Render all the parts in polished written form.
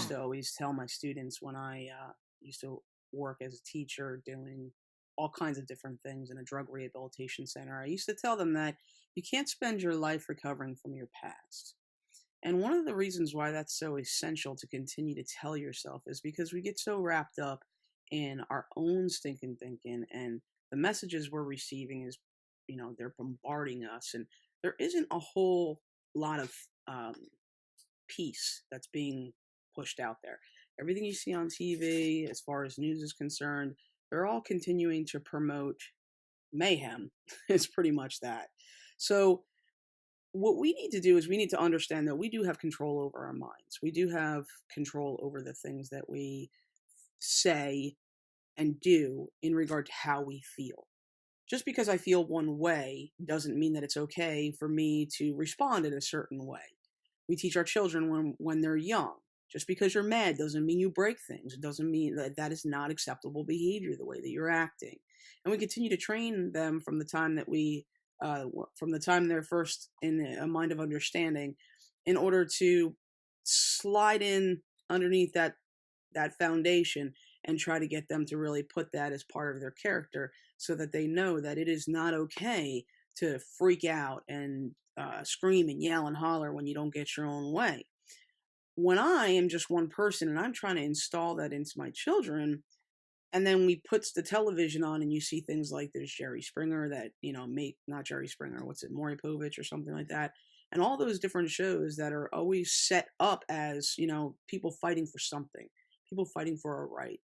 used to always tell my students when I used to work as a teacher doing all kinds of different things in a drug rehabilitation center. I used to tell them that you can't spend your life recovering from your past. And one of the reasons why that's so essential to continue to tell yourself is because we get so wrapped up in our own stinking thinking, and the messages we're receiving is, they're bombarding us, and there isn't a whole lot of um, peace that's being pushed out there. Everything you see on TV, as far as news is concerned, they're all continuing to promote mayhem. It's pretty much that. So, what we need to do is we need to understand that we do have control over our minds. We do have control over the things that we say and do in regard to how we feel. Just because I feel one way doesn't mean that it's okay for me to respond in a certain way. We teach our children when they're young. Just because you're mad doesn't mean you break things. It doesn't mean that that is not acceptable behavior, the way that you're acting. And we continue to train them from the time that from the time they're first in a mind of understanding, in order to slide in underneath that foundation and try to get them to really put that as part of their character, so that they know that it is not okay to freak out and scream and yell and holler when you don't get your own way. When I am just one person and I'm trying to install that into my children, and then we puts the television on and you see things like there's Jerry Springer that, not Jerry Springer, what's it, Maury Povich or something like that. And all those different shows that are always set up as, people fighting for something, people fighting for a right,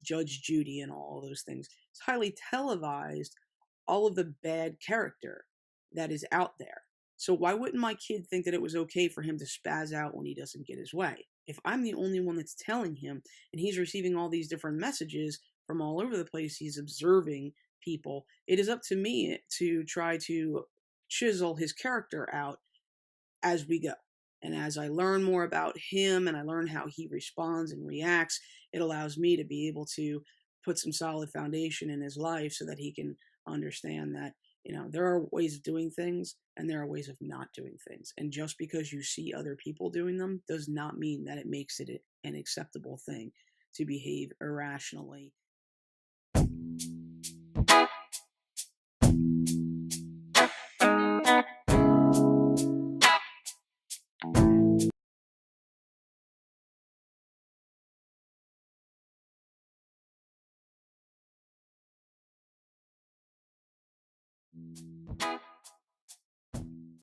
Judge Judy and all those things. It's highly televised, all of the bad character that is out there. So why wouldn't my kid think that it was okay for him to spaz out when he doesn't get his way? If I'm the only one that's telling him, and he's receiving all these different messages from all over the place, he's observing people, it is up to me to try to chisel his character out as we go. And as I learn more about him and I learn how he responds and reacts, it allows me to be able to put some solid foundation in his life so that he can understand that, there are ways of doing things and there are ways of not doing things. And just because you see other people doing them does not mean that it makes it an acceptable thing to behave irrationally.